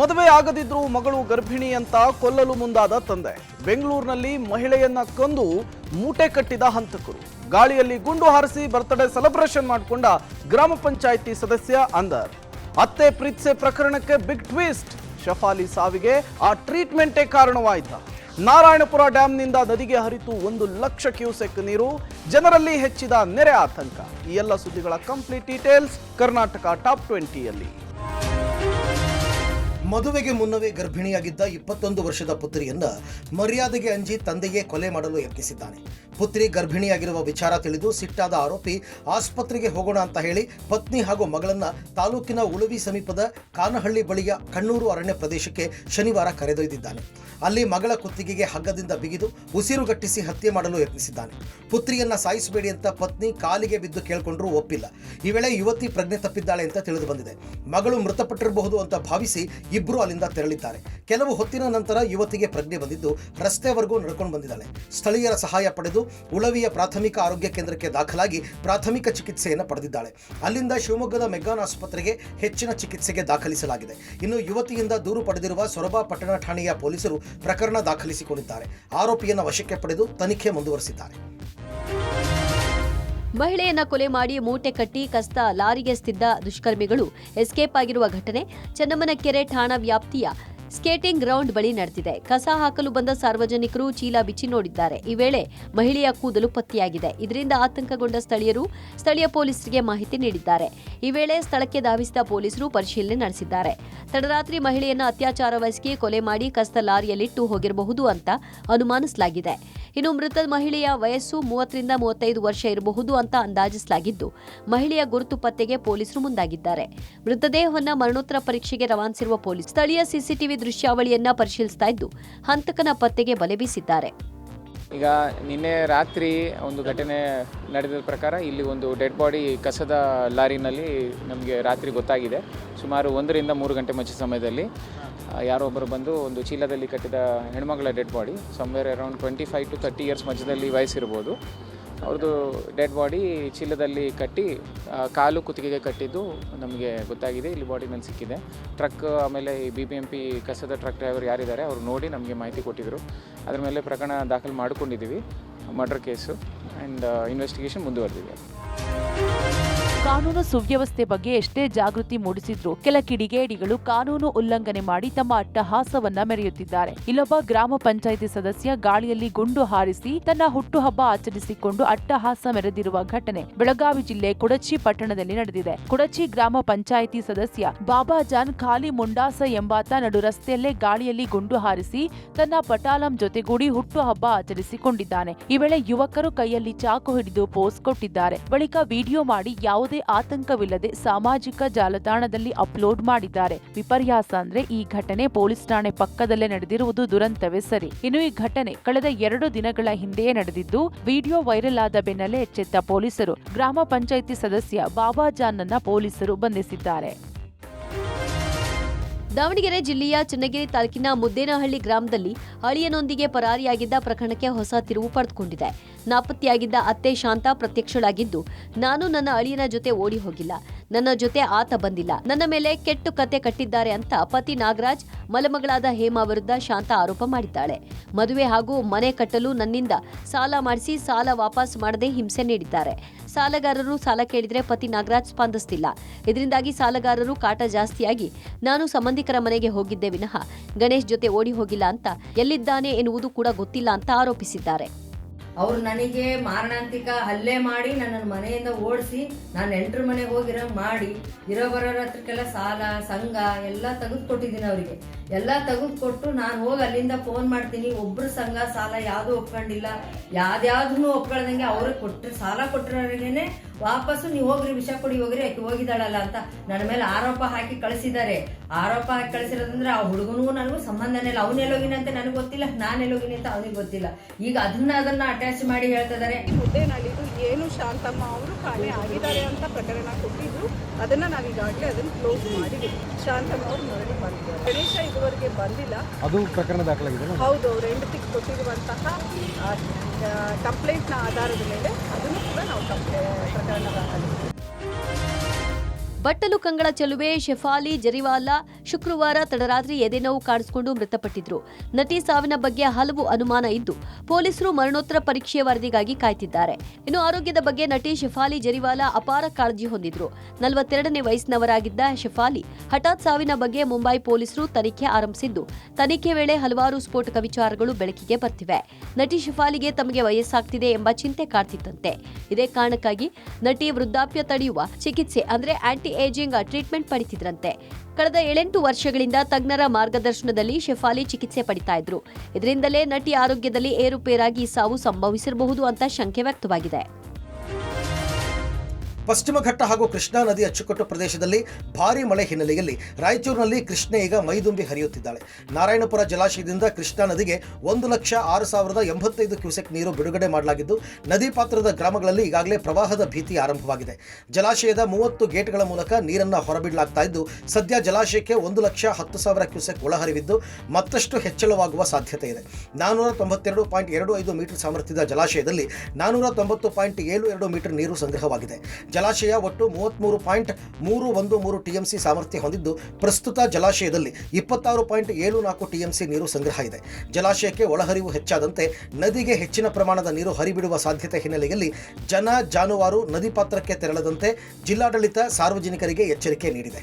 ಮದುವೆ ಆಗದಿದ್ರೂ ಮಗಳು ಗರ್ಭಿಣಿ ಅಂತ ಕೊಲ್ಲಲು ಮುಂದಾದ ತಂದೆ. ಬೆಂಗಳೂರಿನಲ್ಲಿ ಮಹಿಳೆಯನ್ನ ಕೊಂದು ಮೂಟೆ ಕಟ್ಟಿದ ಹಂತಕರು. ಗಾಳಿಯಲ್ಲಿ ಗುಂಡು ಹಾರಿಸಿ ಬರ್ತ್ಡೇ ಸೆಲೆಬ್ರೇಷನ್ ಮಾಡಿಕೊಂಡ ಗ್ರಾಮ ಪಂಚಾಯಿತಿ ಸದಸ್ಯ ಅಂದರ್. ಅತ್ತೆ ಪ್ರೀತ್ಸೆ ಪ್ರಕರಣಕ್ಕೆ ಬಿಗ್ ಟ್ವಿಸ್ಟ್. ಶಫಾಲಿ ಸಾವಿಗೆ ಆ ಟ್ರೀಟ್ಮೆಂಟೇ ಕಾರಣವಾಯಿತು. ನಾರಾಯಣಪುರ ಡ್ಯಾಂನಿಂದ ನದಿಗೆ ಹರಿತು 1 ಲಕ್ಷ ಕ್ಯೂಸೆಕ್ ನೀರು. ಜನರಲ್ಲಿ ಹೆಚ್ಚಿದ ನೆರೆ ಆತಂಕ. ಈ ಎಲ್ಲ ಸುದ್ದಿಗಳ ಕಂಪ್ಲೀಟ್ ಡೀಟೇಲ್ಸ್ ಕರ್ನಾಟಕ ಟಾಪ್ 20ಯಲ್ಲಿ. ಮದುವೆಗೆ ಮುನ್ನವೇ ಗರ್ಭಿಣಿಯಾಗಿದ್ದ 21 ವರ್ಷದ ಪುತ್ರಿಯನ್ನ ಮರ್ಯಾದೆಗೆ ಅಂಜಿ ತಂದೆಯೇ ಕೊಲೆ ಮಾಡಲು ಯತ್ನಿಸಿದ್ದಾನೆ. ಪುತ್ರಿ ಗರ್ಭಿಣಿಯಾಗಿರುವ ವಿಚಾರ ತಿಳಿದು ಸಿಟ್ಟಾದ ಆರೋಪಿ ಆಸ್ಪತ್ರೆಗೆ ಹೋಗೋಣ ಅಂತ ಹೇಳಿ ಪತ್ನಿ ಹಾಗೂ ಮಗಳನ್ನ ತಾಲೂಕಿನ ಉಳುವಿ ಸಮೀಪದ ಕಾನಹಳ್ಳಿ ಬಳಿಯ ಕಣ್ಣೂರು ಅರಣ್ಯ ಪ್ರದೇಶಕ್ಕೆ ಶನಿವಾರ ಕರೆದೊಯ್ದಿದ್ದಾನೆ. ಅಲ್ಲಿ ಮಗಳ ಕುತ್ತಿಗೆಗೆ ಹಗ್ಗದಿಂದ ಬಿಗಿದು ಉಸಿರುಗಟ್ಟಿಸಿ ಹತ್ಯೆ ಮಾಡಲು ಯತ್ನಿಸಿದ್ದಾನೆ. ಪುತ್ರಿಯನ್ನ ಸಾಯಿಸಬೇಡಿ ಅಂತ ಪತ್ನಿ ಕಾಲಿಗೆ ಬಿದ್ದು ಕೇಳಿಕೊಂಡ್ರೂ ಒಪ್ಪಿಲ್ಲ. ಈ ವೇಳೆ ಯುವತಿ ಪ್ರಜ್ಞೆ ತಪ್ಪಿದ್ದಾಳೆ ಅಂತ ತಿಳಿದು ಬಂದಿದೆ. ಮಗಳು ಮೃತಪಟ್ಟಿರಬಹುದು ಅಂತ ಭಾವಿಸಿ ಇಬ್ಬರು ಅಲ್ಲಿಂದ ತೆರಳಿದ್ದಾರೆ. ಕೆಲವು ಹೊತ್ತಿನ ನಂತರ ಯುವತಿಗೆ ಪ್ರಜ್ಞೆ ಬಂದಿದ್ದು ರಸ್ತೆವರೆಗೂ ನಡ್ಕೊಂಡು ಬಂದಿದ್ದಾಳೆ. ಸ್ಥಳೀಯರ ಸಹಾಯ ಪಡೆದು ಉಳವಿಯ ಪ್ರಾಥಮಿಕ ಆರೋಗ್ಯ ಕೇಂದ್ರಕ್ಕೆ ದಾಖಲಾಗಿ ಪ್ರಾಥಮಿಕ ಚಿಕಿತ್ಸೆಯನ್ನು ಪಡೆದಿದ್ದಾಳೆ. ಅಲ್ಲಿಂದ ಶಿವಮೊಗ್ಗದ ಮೆಗ್ಗಾನ್ ಆಸ್ಪತ್ರೆಗೆ ಹೆಚ್ಚಿನ ಚಿಕಿತ್ಸೆಗೆ ದಾಖಲಿಸಲಾಗಿದೆ. ಇನ್ನು ಯುವತಿಯಿಂದ ದೂರು ಪಡೆದಿರುವ ಸೊರಬ ಪಟ್ಟಣ ಠಾಣೆಯ ಪೊಲೀಸರು ಪ್ರಕರಣ ದಾಖಲಿಸಿಕೊಂಡಿದ್ದಾರೆ. ಆರೋಪಿಯನ್ನು ವಶಕ್ಕೆ ಪಡೆದು ತನಿಖೆ ಮುಂದುವರೆಸಿದ್ದಾರೆ. ಮಹಿಳೆಯನ್ನ ಕೊಲೆ ಮಾಡಿ ಮೂಟೆ ಕಟ್ಟಿ ಕಸ್ತ ಲಾರಿಗೆಸ್ತಿದ್ದ ದುಷ್ಕರ್ಮಿಗಳು ಎಸ್ಕೇಪ್ ಆಗಿರುವ ಘಟನೆ ಚೆನ್ನಮ್ಮನಕೆರೆ ಠಾಣಾ ವ್ಯಾಪ್ತಿಯ ಸ್ಕೇಟಿಂಗ್ ಗ್ರೌಂಡ್ ಬಳಿ ನಡೆದಿದೆ. ಕಸ ಹಾಕಲು ಬಂದ ಸಾರ್ವಜನಿಕರು ಚೀಲ ಬಿಚ್ಚಿ ನೋಡಿದ್ದಾರೆ. ಈ ವೇಳೆ ಮಹಿಳೆಯ ಕೂದಲು ಪತ್ತೆಯಾಗಿದೆ. ಇದರಿಂದ ಆತಂಕಗೊಂಡ ಸ್ಥಳೀಯ ಪೊಲೀಸರಿಗೆ ಮಾಹಿತಿ ನೀಡಿದ್ದಾರೆ. ಈ ವೇಳೆ ಸ್ಥಳಕ್ಕೆ ಧಾವಿಸಿದ ಪೊಲೀಸರು ಪರಿಶೀಲನೆ ನಡೆಸಿದ್ದಾರೆ. ತಡರಾತ್ರಿ ಮಹಿಳೆಯನ್ನ ಅತ್ಯಾಚಾರವೆಸಗಿ ಕೊಲೆ ಮಾಡಿ ಕಸ್ತ ಲಾರಿಯಲ್ಲಿಟ್ಟು ಹೋಗಿರಬಹುದು ಅಂತ ಅನುಮಾನಿಸಲಾಗಿದೆ. ಇನ್ನು ಮೃತ ಮಹಿಳೆಯ ವಯಸ್ಸು 30 ರಿಂದ 35 ವರ್ಷ ಇರಬಹುದು ಅಂತ ಅಂದಾಜಿಸಲಾಗಿದ್ದು, ಮಹಿಳೆಯ ಗುರುತು ಪತ್ತೆಗೆ ಪೊಲೀಸರು ಮುಂದಾಗಿದ್ದಾರೆ. ಮೃತದೇಹವನ್ನ ಮರಣೋತ್ತರ ಪರೀಕ್ಷೆಗೆ ರವಾನಿಸಿರುವ ಪೊಲೀಸ್ ಸ್ಥಳೀಯ ಸಿಸಿಟಿವಿ ದೃಶ್ಯಾವಳಿಯನ್ನ ಪರಿಶೀಲಿಸ್ತಾ ಇದ್ದು ಹಂತಕನ ಪತ್ತೆಗೆ ಬಲೆ ಬೀಸಿದ್ದಾರೆ. ಈಗ ನಿನ್ನೆ ರಾತ್ರಿ ಒಂದು ಘಟನೆ ನಡೆದ ಪ್ರಕಾರ ಇಲ್ಲಿ ಒಂದು ಡೆಡ್ ಬಾಡಿ ಕಸದ ಲಾರಿನಲ್ಲಿ ನಮಗೆ ರಾತ್ರಿ ಗೊತ್ತಾಗಿದೆ. ಸುಮಾರು 1 ರಿಂದ 3 ಗಂಟೆ ಮುಂಚೆ ಸಮಯದಲ್ಲಿ ಯಾರೋ ಒಬ್ಬರು ಬಂದು ಒಂದು ಚೀಲದಲ್ಲಿ ಕಟ್ಟಿದ ಹೆಣ್ಮಗಳ dead body somewhere around 25 to 30 years ಮಧ್ಯದಲ್ಲಿ ವಯಸ್ಸಿರ್ಬೋದು. ಅವ್ರದ್ದು ಡೆಡ್ ಬಾಡಿ ಚೀಲದಲ್ಲಿ ಕಟ್ಟಿ ಕಾಲು ಕುತ್ತಿಗೆಗೆ ಕಟ್ಟಿದ್ದು ನಮಗೆ ಗೊತ್ತಾಗಿದೆ. ಇಲ್ಲಿ ಬಾಡಿನಲ್ಲಿ ಸಿಕ್ಕಿದೆ. ಟ್ರಕ್ ಆಮೇಲೆ ಈ BBMP ಕಸದ ಟ್ರಕ್ ಡ್ರೈವರ್ ಯಾರಿದ್ದಾರೆ ಅವರು ನೋಡಿ ನಮಗೆ ಮಾಹಿತಿ ಕೊಟ್ಟಿದ್ದರು. ಅದರ ಮೇಲೆ ಪ್ರಕರಣ ದಾಖಲು ಮಾಡಿಕೊಂಡಿದ್ದೀವಿ, ಮರ್ಡರ್ ಕೇಸು, ಆ್ಯಂಡ್ ಇನ್ವೆಸ್ಟಿಗೇಷನ್ ಮುಂದುವರೆದಿದೆ. ಕಾನೂನು ಸುವ್ಯವಸ್ಥೆ ಬಗ್ಗೆ ಎಷ್ಟೇ ಜಾಗೃತಿ ಮೂಡಿಸಿದ್ರು ಕೆಲ ಕಿಡಿಗೇಡಿಗಳು ಕಾನೂನು ಉಲ್ಲಂಘನೆ ಮಾಡಿ ತಮ್ಮ ಅಟ್ಟಹಾಸವನ್ನ ಮೆರೆಯುತ್ತಿದ್ದಾರೆ. ಇಲ್ಲೊಬ್ಬ ಗ್ರಾಮ ಪಂಚಾಯಿತಿ ಸದಸ್ಯ ಗಾಳಿಯಲ್ಲಿ ಗುಂಡು ಹಾರಿಸಿ ತನ್ನ ಹುಟ್ಟುಹಬ್ಬ ಆಚರಿಸಿಕೊಂಡು ಅಟ್ಟಹಾಸ ಮೆರೆದಿರುವ ಘಟನೆ ಬೆಳಗಾವಿ ಜಿಲ್ಲೆ ಕುಡಚಿ ಪಟ್ಟಣದಲ್ಲಿ ನಡೆದಿದೆ. ಕುಡಚಿ ಗ್ರಾಮ ಪಂಚಾಯಿತಿ ಸದಸ್ಯ ಬಾಬಾಜಾನ್ ಖಾಲಿ ಮುಂಡಾಸ ಎಂಬಾತ ನಡು ರಸ್ತೆಯಲ್ಲೇ ಗಾಳಿಯಲ್ಲಿ ಗುಂಡು ಹಾರಿಸಿ ತನ್ನ ಪಟಾಲಂ ಜೊತೆಗೂಡಿ ಹುಟ್ಟುಹಬ್ಬ ಆಚರಿಸಿಕೊಂಡಿದ್ದಾನೆ. ಈ ವೇಳೆ ಯುವಕರು ಕೈಯಲ್ಲಿ ಚಾಕು ಹಿಡಿದು ಪೋಸ್ ಕೊಟ್ಟಿದ್ದಾರೆ. ಬಳಿಕ ವಿಡಿಯೋ ಮಾಡಿ ಯಾವುದೇ ಆತಂಕವಿಲ್ಲದೆ ಸಾಮಾಜಿಕ ಜಾಲತಾಣದಲ್ಲಿ ಅಪ್ಲೋಡ್ ಮಾಡಿದ್ದಾರೆ. ವಿಪರ್ಯಾಸ ಅಂದ್ರೆ ಈ ಘಟನೆ ಪೊಲೀಸ್ ಠಾಣೆ ಪಕ್ಕದಲ್ಲೇ ನಡೆದಿರುವುದು ದುರಂತವೇ ಸರಿ. ಇನ್ನು ಈ ಘಟನೆ ಕಳೆದ 2 ದಿನಗಳ ಹಿಂದೆಯೇ ನಡೆದಿದ್ದು, ವಿಡಿಯೋ ವೈರಲ್ ಆದ ಬೆನ್ನಲ್ಲೇ ಎಚ್ಚೆತ್ತ ಪೊಲೀಸರು ಗ್ರಾಮ ಪಂಚಾಯಿತಿ ಸದಸ್ಯ ಬಾಬಾಜಾನ್ನನ್ನ ಪೊಲೀಸರು ಬಂಧಿಸಿದ್ದಾರೆ. ದಾವಣಗೆರೆ ಜಿಲ್ಲೆಯ ಚನ್ನಗಿರಿ ತಾಲೂಕಿನ ಮುದ್ದೇನಹಳ್ಳಿ ಗ್ರಾಮದಲ್ಲಿ ಅಳಿಯನೊಂದಿಗೆ ಪರಾರಿಯಾಗಿದ್ದ ಪ್ರಕರಣಕ್ಕೆ ಹೊಸ ತಿರುವು ಪಡೆದುಕೊಂಡಿದೆ. ನಾಪತ್ತೆಯಾಗಿದ್ದ ಅತ್ತೆ ಶಾಂತ ಪ್ರತ್ಯಕ್ಷಳಾಗಿದ್ದು, ನಾನು ನನ್ನ ಅಳಿಯನ ಜೊತೆ ಓಡಿ ಹೋಗಿಲ್ಲ, ನನ್ನ ಜೊತೆ ಆತ ಬಂದಿಲ್ಲ, ನನ್ನ ಮೇಲೆ ಕೆಟ್ಟು ಕತೆ ಕಟ್ಟಿದ್ದಾರೆ ಅಂತ ಪತಿ ನಾಗರಾಜ್, ಮಲಮಗಳಾದ ಹೇಮಾ ವಿರುದ್ಧ ಶಾಂತ ಆರೋಪ ಮಾಡಿದ್ದಾಳೆ. ಮದುವೆ ಹಾಗೂ ಮನೆ ಕಟ್ಟಲು ನನ್ನಿಂದ ಸಾಲ ಮಾಡಿಸಿ ಸಾಲ ವಾಪಸ್ ಮಾಡದೆ ಹಿಂಸೆ ನೀಡಿದ್ದಾರೆ. ಸಾಲಗಾರರು ಸಾಲ ಕೇಳಿದ್ರೆ ಪತಿ ನಾಗರಾಜ್ ಸ್ಪಂದಿಸ್ತಿಲ್ಲ. ಇದರಿಂದಾಗಿ ಸಾಲಗಾರರು ಕಾಟ ಜಾಸ್ತಿಯಾಗಿ ನಾನು ಸಂಬಂಧಿಕರ ಮನೆಗೆ ಹೋಗಿದ್ದೆ ವಿನಃ ಗಣೇಶ್ ಜೊತೆ ಓಡಿ ಹೋಗಿಲ್ಲ ಅಂತ, ಎಲ್ಲಿದ್ದಾನೆ ಎನ್ನುವುದು ಕೂಡ ಗೊತ್ತಿಲ್ಲ ಅಂತ ಆರೋಪಿಸಿದ್ದಾರೆ. ಅವ್ರು ನನಗೆ ಮಾರಣಾಂತಿಕ ಹಲ್ಲೆ ಮಾಡಿ ನನ್ನನ್ನು ಮನೆಯಿಂದ ಓಡಿಸಿ ನಾನು ನೆಂಟ್ರ ಮನೆಗೆ ಹೋಗಿರೋ ಮಾಡಿ ಇರೋ ಬರೋರ ಹತ್ರಕ್ಕೆಲ್ಲ ಸಾಲ ಸಂಘ ಎಲ್ಲ ತೆಗೆದುಕೊಟ್ಟಿದ್ದೀನಿ. ಅವರಿಗೆ ಎಲ್ಲ ತೆಗೆದುಕೊಟ್ಟು ನಾನು ಹೋಗಿ ಅಲ್ಲಿಂದ ಫೋನ್ ಮಾಡ್ತೀನಿ. ಒಬ್ರು ಸಂಘ ಸಾಲ ಯಾವುದು ಒಪ್ಕೊಂಡಿಲ್ಲ, ಯಾವ್ದಾವ್ದೂ ಒಪ್ಕೊಳ್ದಂಗೆ ಅವ್ರಿಗೆ ಕೊಟ್ಟರೆ ಸಾಲ ಕೊಟ್ಟಿರೋರಿಗೇನೆ ವಾಪಸ್ಸು ನೀವು ಹೋಗ್ರಿ ವಿಷ ಕೊಡಿ ಹೋಗ್ರಿ ಆಕೆ ಹೋಗಿದ್ದಾಳಲ್ಲ ಅಂತ ನನ್ನ ಮೇಲೆ ಆರೋಪ ಹಾಕಿ ಕಳಿಸಿದ್ದಾರೆ. ಆರೋಪ ಹಾಕಿ ಕಳಿಸಿರೋದಂದ್ರೆ ಆ ಹುಡುಗನಿಗೂ ನನಗೂ ಸಂಬಂಧನೇ ಇಲ್ಲ. ಅವನೆಲ್ಲೋಗಿನಂತೆ ನನಗೆ ಗೊತ್ತಿಲ್ಲ, ನಾನೆಲ್ಲೋಗಿನಿ ಅಂತ ಅವನಿಗೆ ಗೊತ್ತಿಲ್ಲ. ಈಗ ಅದನ್ನ ಅಟ್ಯಾಚ್ ಮಾಡಿ ಹೇಳ್ತಿದ್ದಾರೆ. ಮುದ್ದೇನಹಳ್ಳಿದು ಏನು ಶಾಂತಮ್ಮ ಅವರು ಕಾಣೆ ಆಗಿದ್ದಾರೆ ಅಂತ ಪ್ರಕರಣ ಕೊಟ್ಟಿದ್ರು. ಅದನ್ನ ನಾವೀಗಾಗಲೇ ಅದನ್ನು ಕ್ಲೋಸ್ ಮಾಡಿದ್ದೀವಿ. ಶಾಂತಮ್ಮ ಅವರು ಮರಳಿ ಬಂದಿದ್ದಾರೆ. ಗಣೇಶ ಇದುವರೆಗೆ ಬಂದಿಲ್ಲ. ಅದು ಪ್ರಕರಣ ದಾಖಲಾಗಿದೆ. ಹೌದು, ಅವ್ರು ಹೆಂಡತಿಗೆ ಕೊಟ್ಟಿರುವಂತಹ ಕಂಪ್ಲೇಂಟ್ನ ಆಧಾರದ ಮೇಲೆ ಅದನ್ನು ಕೂಡ ನಾವು ಪ್ರಕರಣ ದಾಖಲಿಸಿದ್ದೀವಿ. ಬಟ್ಟಲು ಕಂಗಳ ಚೆಲುವೆ ಶೆಫಾಲಿ ಜರಿವಾಲಾ ಶುಕ್ರವಾರ ತಡರಾತ್ರಿ ಎದೆನೋವು ಕಾಣಿಸಿಕೊಂಡು ಮೃತಪಟ್ಟಿದ್ರು. ನಟಿ ಸಾವಿನ ಬಗ್ಗೆ ಹಲವು ಅನುಮಾನ ಇದ್ದು ಪೊಲೀಸರು ಮರಣೋತ್ತರ ಪರೀಕ್ಷೆ ವರದಿಗಾಗಿ ಕಾಯ್ತಿದ್ದಾರೆ. ಇನ್ನು ಆರೋಗ್ಯದ ಬಗ್ಗೆ ನಟಿ ಶೆಫಾಲಿ ಜರಿವಾಲಾ ಅಪಾರ ಕಾಳಜಿ ಹೊಂದಿದ್ರು. 42ನೇ ವಯಸ್ಸಿನವರಾಗಿದ್ದ ಶೆಫಾಲಿ ಹಠಾತ್ ಸಾವಿನ ಬಗ್ಗೆ ಮುಂಬೈ ಪೊಲೀಸರು ತನಿಖೆ ಆರಂಭಿಸಿದ್ದು, ತನಿಖೆ ವೇಳೆ ಹಲವಾರು ಸ್ಫೋಟಕ ವಿಚಾರಗಳು ಬೆಳಕಿಗೆ ಬರ್ತಿವೆ. ನಟಿ ಶೆಫಾಲಿಗೆ ತಮಗೆ ವಯಸ್ಸಾಗ್ತಿದೆ ಎಂಬ ಚಿಂತೆ ಕಾಡ್ತಿತ್ತಂತೆ. ಇದೇ ಕಾರಣಕ್ಕಾಗಿ ನಟಿ ವೃದ್ಧಾಪ್ಯ ತಡೆಯುವ ಚಿಕಿತ್ಸೆ ಅಂದ್ರೆ ಆಂಟಿ ಏಜಿಂಗ್ ಟ್ರೀಟ್ಮೆಂಟ್ ಪಡಿತಿದ್ರಂತೆ. ಕಳೆದ 7-8 ವರ್ಷಗಳಿಂದ ತಜ್ಞರ ಮಾರ್ಗದರ್ಶನದಲ್ಲಿ ಶೆಫಾಲಿ ಚಿಕಿತ್ಸೆ ಪಡಿತಾ ಇದ್ರು. ಇದರಿಂದಲೇ ನಟಿ ಆರೋಗ್ಯದಲ್ಲಿ ಏರುಪೇರಾಗಿ ಸಾವು ಸಂಭವಿಸಿರಬಹುದು ಅಂತ ಶಂಕೆ ವ್ಯಕ್ತವಾಗಿದೆ. ಪಶ್ಚಿಮ ಘಟ್ಟ ಹಾಗೂ ಕೃಷ್ಣಾ ನದಿ ಅಚ್ಚುಕಟ್ಟು ಪ್ರದೇಶದಲ್ಲಿ ಭಾರೀ ಮಳೆ ಹಿನ್ನೆಲೆಯಲ್ಲಿ ರಾಯಚೂರಿನಲ್ಲಿ ಕೃಷ್ಣೆ ಈಗ ಮೈದುಂಬಿ ಹರಿಯುತ್ತಿದ್ದಾಳೆ. ನಾರಾಯಣಪುರ ಜಲಾಶಯದಿಂದ ಕೃಷ್ಣಾ ನದಿಗೆ 1,06,085 ಕ್ಯೂಸೆಕ್ ನೀರು ಬಿಡುಗಡೆ ಮಾಡಲಾಗಿದ್ದು, ನದಿ ಪಾತ್ರದ ಗ್ರಾಮಗಳಲ್ಲಿ ಈಗಾಗಲೇ ಪ್ರವಾಹದ ಭೀತಿ ಆರಂಭವಾಗಿದೆ. ಜಲಾಶಯದ 30 ಗೇಟ್ಗಳ ಮೂಲಕ ನೀರನ್ನು ಹೊರಬಿಡಲಾಗ್ತಾ ಇದ್ದು, ಸದ್ಯ ಜಲಾಶಯಕ್ಕೆ 1,10,000 ಕ್ಯೂಸೆಕ್ ಒಳಹರಿವಿದ್ದು ಮತ್ತಷ್ಟು ಹೆಚ್ಚಳವಾಗುವ ಸಾಧ್ಯತೆ ಇದೆ. 492.25 ಮೀಟರ್ ಸಾಮರ್ಥ್ಯದ ಜಲಾಶಯದಲ್ಲಿ 490.72 ಮೀಟರ್ ನೀರು ಸಂಗ್ರಹವಾಗಿದೆ. ಜಲಾಶಯ ಒಟ್ಟು 33.313 ಟಿಎಂಸಿ ಸಾಮರ್ಥ್ಯ ಹೊಂದಿದ್ದು, ಪ್ರಸ್ತುತ ಜಲಾಶಯದಲ್ಲಿ 26.74 ಟಿಎಂಸಿ ನೀರು ಸಂಗ್ರಹ ಇದೆ. ಜಲಾಶಯಕ್ಕೆ ಒಳಹರಿವು ಹೆಚ್ಚಾದಂತೆ ನದಿಗೆ ಹೆಚ್ಚಿನ ಪ್ರಮಾಣದ ನೀರು ಹರಿಬಿಡುವ ಸಾಧ್ಯತೆ ಹಿನ್ನೆಲೆಯಲ್ಲಿ ಜನ ಜಾನುವಾರು ನದಿ ಪಾತ್ರಕ್ಕೆ ತೆರಳದಂತೆ ಜಿಲ್ಲಾಡಳಿತ ಸಾರ್ವಜನಿಕರಿಗೆ ಎಚ್ಚರಿಕೆ ನೀಡಿದೆ.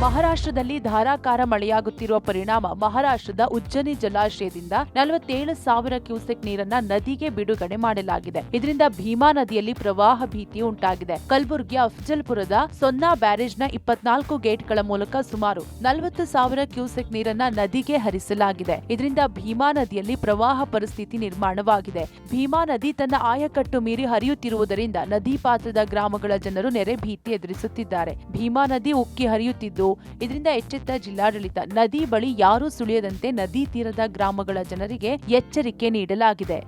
ಮಹಾರಾಷ್ಟ್ರದಲ್ಲಿ ಧಾರಾಕಾರ ಮಳೆಯಾಗುತ್ತಿರುವ ಪರಿಣಾಮ ಮಹಾರಾಷ್ಟ್ರದ ಉಜ್ಜನಿ ಜಲಾಶಯದಿಂದ 47,000 ಕ್ಯೂಸೆಕ್ ನೀರನ್ನ ನದಿಗೆ ಬಿಡುಗಡೆ ಮಾಡಲಾಗಿದೆ. ಇದರಿಂದ ಭೀಮಾ ನದಿಯಲ್ಲಿ ಪ್ರವಾಹ ಭೀತಿ ಉಂಟಾಗಿದೆ. ಕಲಬುರಗಿಯ ಅಫಜಲ್ಪುರದ ಸೊನ್ನಾ ಬ್ಯಾರೇಜ್ನ 24 ಗೇಟ್ಗಳ ಮೂಲಕ ಸುಮಾರು 40,000 ಕ್ಯೂಸೆಕ್ ನೀರನ್ನ ನದಿಗೆ ಹರಿಸಲಾಗಿದೆ. ಇದರಿಂದ ಭೀಮಾ ನದಿಯಲ್ಲಿ ಪ್ರವಾಹ ಪರಿಸ್ಥಿತಿ ನಿರ್ಮಾಣವಾಗಿದೆ. ಭೀಮಾ ನದಿ ತನ್ನ ಆಯಕಟ್ಟು ಮೀರಿ ಹರಿಯುತ್ತಿರುವುದರಿಂದ ನದಿ ಪಾತ್ರದ ಗ್ರಾಮಗಳ ಜನರು ನೆರೆ ಭೀತಿ ಎದುರಿಸುತ್ತಿದ್ದಾರೆ. ಭೀಮಾ ನದಿ ಉಕ್ಕಿ ಹರಿಯುತ್ತಿದ್ದು, ಇದರಿಂದ ಎಚ್ಚೆತ್ತ ಜಿಲ್ಲಾಡಳಿತ ನದಿ ಬಳಿ ಯಾರೂ ಸುಳಿಯದಂತೆ ನದಿ ತೀರದ ಗ್ರಾಮಗಳ ಜನರಿಗೆ ಎಚ್ಚರಿಕೆ ನೀಡಲಾಗಿದೆ.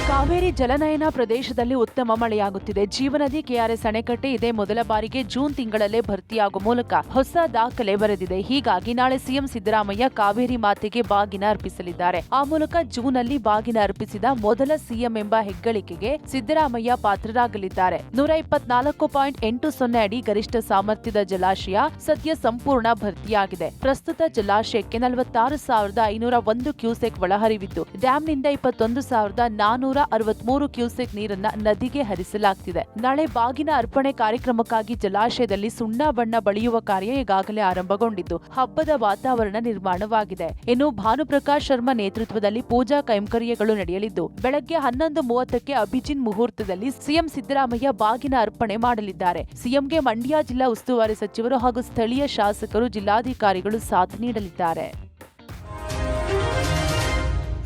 ಕಾವೇರಿ ಜಲನಯನ ಪ್ರದೇಶದಲ್ಲಿ ಉತ್ತಮ ಮಳೆಯಾಗುತ್ತಿದೆ. ಜೀವನದಿ ಕೆಆರ್ಎಸ್ ಅಣೆಕಟ್ಟೆ ಇದೇ ಮೊದಲ ಬಾರಿಗೆ ಜೂನ್ ತಿಂಗಳಲ್ಲೇ ಭರ್ತಿಯಾಗುವ ಮೂಲಕ ಹೊಸ ದಾಖಲೆ ಬರೆದಿದೆ. ಹೀಗಾಗಿ ನಾಳೆ ಸಿಎಂ ಸಿದ್ದರಾಮಯ್ಯ ಕಾವೇರಿ ಮಾತೆಗೆ ಬಾಗಿನ ಅರ್ಪಿಸಲಿದ್ದಾರೆ. ಆ ಮೂಲಕ ಜೂನ್ ಅಲ್ಲಿ ಬಾಗಿನ ಅರ್ಪಿಸಿದ ಮೊದಲ ಸಿಎಂ ಎಂಬ ಹೆಗ್ಗಳಿಕೆಗೆ ಸಿದ್ದರಾಮಯ್ಯ ಪಾತ್ರರಾಗಲಿದ್ದಾರೆ. 124.80 ಅಡಿ ಗರಿಷ್ಠ ಸಾಮರ್ಥ್ಯದ ಜಲಾಶಯ ಸದ್ಯ ಸಂಪೂರ್ಣ ಭರ್ತಿಯಾಗಿದೆ. ಪ್ರಸ್ತುತ ಜಲಾಶಯಕ್ಕೆ 46,501 ಕ್ಯೂಸೆಕ್ ಒಳಹರಿವಿದ್ದು, ಡ್ಯಾಂನಿಂದ 21,463 ಕ್ಯೂಸೆಕ್ ನೀರನ್ನ ನದಿಗೆ ಹರಿಸಲಾಗ್ತಿದೆ. ನಾಳೆ ಬಾಗಿನ ಅರ್ಪಣೆ ಕಾರ್ಯಕ್ರಮಕ್ಕಾಗಿ ಜಲಾಶಯದಲ್ಲಿ ಸುಣ್ಣ ಬಣ್ಣ ಬಳಿಯುವ ಕಾರ್ಯ ಈಗಾಗಲೇ ಆರಂಭಗೊಂಡಿದ್ದು, ಹಬ್ಬದ ವಾತಾವರಣ ನಿರ್ಮಾಣವಾಗಿದೆ. ಇನ್ನು ಭಾನುಪ್ರಕಾಶ್ ಶರ್ಮಾ ನೇತೃತ್ವದಲ್ಲಿ ಪೂಜಾ ಕೈಂಕರ್ಯಗಳು ನಡೆಯಲಿದ್ದು, ಬೆಳಗ್ಗೆ 11:30ಕ್ಕೆ ಅಭಿಜಿನ್ ಮುಹೂರ್ತದಲ್ಲಿ ಸಿಎಂ ಸಿದ್ದರಾಮಯ್ಯ ಬಾಗಿನ ಅರ್ಪಣೆ ಮಾಡಲಿದ್ದಾರೆ. ಸಿಎಂಗೆ ಮಂಡ್ಯ ಜಿಲ್ಲಾ ಉಸ್ತುವಾರಿ ಸಚಿವರು ಹಾಗೂ ಸ್ಥಳೀಯ ಶಾಸಕರು, ಜಿಲ್ಲಾಧಿಕಾರಿಗಳು ಸಾಥ್ ನೀಡಲಿದ್ದಾರೆ.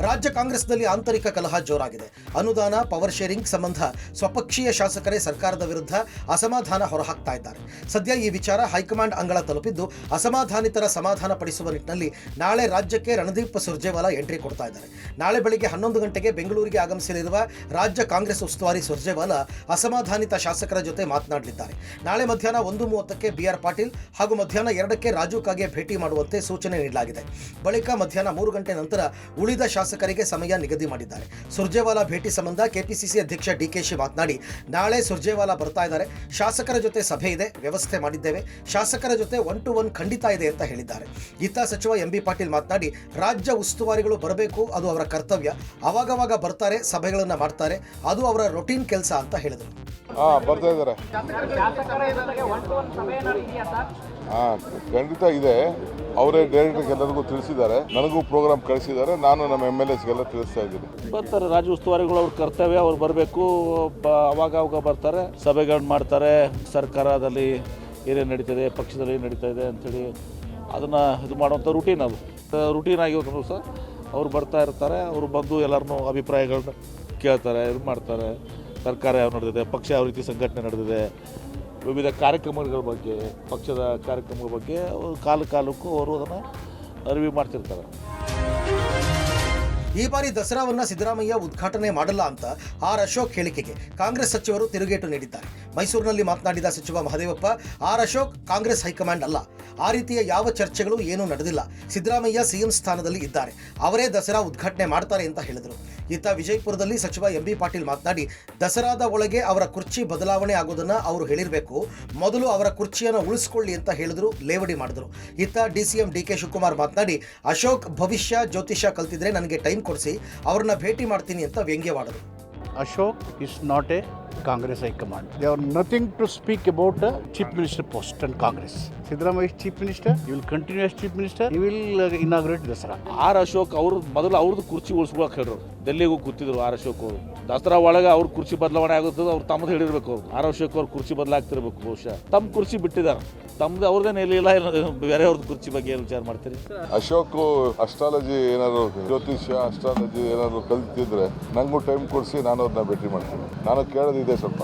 ರಾಜ್ಯ ಕಾಂಗ್ರೆಸ್ನಲ್ಲಿ ಆಂತರಿಕ ಕಲಹ ಜೋರಾಗಿದೆ. ಅನುದಾನ, ಪವರ್ ಶೇರಿಂಗ್ ಸಂಬಂಧ ಸ್ವಪಕ್ಷೀಯ ಶಾಸಕರೇ ಸರ್ಕಾರದ ವಿರುದ್ಧ ಅಸಮಾಧಾನ ಹೊರಹಾಕ್ತಾ ಇದ್ದಾರೆ. ಸದ್ಯ ಈ ವಿಚಾರ ಹೈಕಮಾಂಡ್ ಅಂಗಳ ತಲುಪಿದ್ದು, ಅಸಮಾಧಾನಿತರ ಸಮಾಧಾನ ಪಡಿಸುವ ನಿಟ್ಟಿನಲ್ಲಿ ನಾಳೆ ರಾಜ್ಯಕ್ಕೆ ರಣದೀಪ್ ಸುರ್ಜೇವಾಲಾ ಎಂಟ್ರಿ ಕೊಡ್ತಾ ಇದ್ದಾರೆ. ನಾಳೆ ಬೆಳಿಗ್ಗೆ 11 ಗಂಟೆಗೆ ಬೆಂಗಳೂರಿಗೆ ಆಗಮಿಸಲಿರುವ ರಾಜ್ಯ ಕಾಂಗ್ರೆಸ್ ಉಸ್ತುವಾರಿ ಸುರ್ಜೇವಾಲಾ ಅಸಮಾಧಾನಿತ ಶಾಸಕರ ಜೊತೆ ಮಾತನಾಡಲಿದ್ದಾರೆ. ನಾಳೆ ಮಧ್ಯಾಹ್ನ 1:30ಕ್ಕೆ ಬಿಆರ್ ಪಾಟೀಲ್ ಹಾಗೂ ಮಧ್ಯಾಹ್ನ 2ಕ್ಕೆ ರಾಜು ಕಾಗೆ ಭೇಟಿ ಮಾಡುವಂತೆ ಸೂಚನೆ ನೀಡಲಾಗಿದೆ. ಬಳಿಕ ಮಧ್ಯಾಹ್ನ 3 ಗಂಟೆ ನಂತರ ಉಳಿದ ಶಾಸಕರಿಗೆ ಸಮಯ ನಿಗದಿ ಮಾಡಿದ್ದಾರೆ. ಸುರ್ಜೇವಾಲಾ ಭೇಟಿ ಸಂಬಂಧ ಕೆಪಿಸಿಸಿ ಅಧ್ಯಕ್ಷ ಡಿಕೆಶಿ ಮಾತನಾಡಿ, ನಾಳೆ ಸುರ್ಜೇವಾಲಾ ಬರ್ತಾ ಇದ್ದಾರೆ, ಶಾಸಕರ ಜೊತೆ ಸಭೆ ಇದೆ, ವ್ಯವಸ್ಥೆ ಮಾಡಿದ್ದೇವೆ, ಶಾಸಕರ ಜೊತೆ 1 to 1 ಖಂಡಿತ ಇದೆ ಅಂತ ಹೇಳಿದ್ದಾರೆ. ಇತ್ತ ಸಚಿವ ಎಂಬಿ ಪಾಟೀಲ್ ಮಾತನಾಡಿ, ರಾಜ್ಯ ಉಸ್ತುವಾರಿಗಳು ಬರಬೇಕು, ಅದು ಅವರ ಕರ್ತವ್ಯ, ಅವಾಗವಾಗ ಬರ್ತಾರೆ, ಸಭೆಗಳನ್ನ ಮಾಡ್ತಾರೆ, ಅದು ಅವರ ರೊಟೀನ್ ಕೆಲಸ ಅಂತ ಹೇಳಿದರು. ಬರ್ತಾ ಇದ್ದಾರೆ, ಖಂಡಿತ ಇದೆ. ಅವರೇ ಡೈರೆಕ್ಟರ್ಗೆ ಎಲ್ಲರಿಗೂ ತಿಳಿಸಿದ್ದಾರೆ, ನನಗೂ ಪ್ರೋಗ್ರಾಮ್ ಕಳಿಸಿದ್ದಾರೆ, ನಾನು ನಮ್ಮ MLAಸ್ಗೆಲ್ಲ ತಿಳಿಸ್ತಾ ಇದ್ದೀನಿ. ಬರ್ತಾರೆ, ರಾಜ್ಯ ಉಸ್ತುವಾರಿಗಳು ಅವ್ರ ಕರ್ತವ್ಯ, ಅವ್ರು ಬರಬೇಕು, ಅವಾಗ ಬರ್ತಾರೆ, ಸಭೆಗಳನ್ನ ಮಾಡ್ತಾರೆ, ಸರ್ಕಾರದಲ್ಲಿ ಏನೇನು ನಡೀತದೆ, ಪಕ್ಷದಲ್ಲಿ ಏನು ನಡೀತಾ ಇದೆ ಅಂಥೇಳಿ ಅದನ್ನು ಇದು ಮಾಡುವಂಥ ರೂಟೀನ್, ಅದು ರೂಟೀನ್ ಆಗಿರೋದು ಸಹ ಅವ್ರು ಬರ್ತಾ ಇರ್ತಾರೆ. ಅವರು ಬಂದು ಎಲ್ಲರನ್ನೂ ಅಭಿಪ್ರಾಯಗಳನ್ನ ಕೇಳ್ತಾರೆ, ಇದು ಮಾಡ್ತಾರೆ. ಸರ್ಕಾರ ಯಾವ ನಡೆದಿದೆ, ಪಕ್ಷ ಯಾವ ರೀತಿ ಸಂಘಟನೆ ನಡೆದಿದೆ, ವಿವಿಧ ಕಾರ್ಯಕ್ರಮಗಳ ಬಗ್ಗೆ, ಪಕ್ಷದ ಕಾರ್ಯಕ್ರಮಗಳ ಬಗ್ಗೆ ಕಾಲಕ್ಕೂ ಅವರು ಅದನ್ನು ರಿವ್ಯೂ ಮಾಡ್ತಿರ್ತಾರೆ. ಈ ಬಾರಿ ದಸರಾವನ್ನ ಸಿದ್ದರಾಮಯ್ಯ ಉದ್ಘಾಟನೆ ಮಾಡಲ್ಲ ಅಂತ ಆರ್ ಅಶೋಕ್ ಹೇಳಿಕೆಗೆ ಕಾಂಗ್ರೆಸ್ ಸಚಿವರು ತಿರುಗೇಟು ನೀಡಿದ್ದಾರೆ. ಮೈಸೂರಿನಲ್ಲಿ ಮಾತನಾಡಿದ ಸಚಿವ ಮಹದೇವಪ್ಪ, ಆರ್ ಅಶೋಕ್ ಕಾಂಗ್ರೆಸ್ ಹೈಕಮಾಂಡ್ ಅಲ್ಲ, ಆ ರೀತಿಯ ಯಾವ ಚರ್ಚೆಗಳು ಏನೂ ನಡೆದಿಲ್ಲ. ಸಿದ್ದರಾಮಯ್ಯ ಸಿಎಂ ಸ್ಥಾನದಲ್ಲಿ ಇದ್ದಾರೆ, ಅವರೇ ದಸರಾ ಉದ್ಘಾಟನೆ ಮಾಡ್ತಾರೆ ಅಂತ ಹೇಳಿದರು. ಇತ್ತ ವಿಜಯಪುರದಲ್ಲಿ ಸಚಿವ ಎಂಬಿ ಪಾಟೀಲ್ ಮಾತನಾಡಿ, ದಸರಾದ ಒಳಗೆ ಅವರ ಕುರ್ಚಿ ಬದಲಾವಣೆ ಆಗೋದನ್ನ ಅವರು ಹೇಳಿರಬೇಕು, ಮೊದಲು ಅವರ ಕುರ್ಚಿಯನ್ನು ಉಳಿಸ್ಕೊಳ್ಳಿ ಅಂತ ಹೇಳಿದ್ರು, ಲೇವಡಿ ಮಾಡಿದ್ರು. ಇತ್ತ ಡಿಸಿಎಂ ಡಿಕೆ ಶಿವಕುಮಾರ್ ಮಾತನಾಡಿ, ಅಶೋಕ್ ಭವಿಷ್ಯ ಜ್ಯೋತಿಷ್ಯ ಕಲ್ತಿದ್ರೆ ನನಗೆ ಟೈಮ್ ಕೊಡಿಸಿ, ಅವ್ರನ್ನ ಭೇಟಿ ಮಾಡ್ತೀನಿ ಅಂತ ವ್ಯಂಗ್ಯವಾದರು. Ashok is not a Congress High Command. They have nothing to speak about a Chief Minister post and Congress. Siddaramaiah is Chief Minister. He will continue as Chief Minister. He will inaugurate Dasara. R Ashok ಅವರು ಮೊದಲು ಅವ್ರದ್ದು ಕುರ್ಚಿ ಉಳಿಸ್ಕೊಳಕ್ ಹೇಳ್ರು. ಡೆಲ್ಲಿಗೂ ಕೂತಿದ್ರು R Ashok ಅವರು. ದಸರಾ ಒಳಗೆ ಅವ್ರ ಕುರ್ಚಿ ಬದಲಾವಣೆ ಆಗುತ್ತದೆ, ಅವ್ರು ತಮ್ಮದು ಹೇಳಿರ್ಬೇಕು. ಅವ್ರು ಆರ್ ಅಶೋಕ್ ಅವ್ರ ಕುರ್ಚಿ ಬದಲಾಗ್ತಿರ್ಬೇಕು. ಬಹುಶಃ ತಮ್ಮ ಕುರ್ಚಿ ಬಿಟ್ಟಿದ್ದಾರೆ, ತಮ್ಮದು ಅವ್ರದ್ದೇನು ಇಲ್ಲ, ಬೇರೆಯವ್ರದ್ದು ಕುರ್ಚಿ ಬಗ್ಗೆ ಏನು ವಿಚಾರ ಮಾಡ್ತೀರಿ? ಅಶೋಕ್ ಅಸ್ಟ್ರಾಲಜಿ ಏನಾದ್ರು ಜ್ಯೋತಿಷ್ಯ ಅಸ್ಟ್ರಾಲಜಿ ಏನಾದ್ರು ಕಲ್ತಿದ್ರೆ ನಂಗೂ ಟೈಮ್ ಕೊಡಿಸಿ ನಾನು ಅದನ್ನ ಭೇಟಿ ಮಾಡ್ತೀನಿ. ನಾನು ಕೇಳೋದಿದೆ ಸ್ವಲ್ಪ.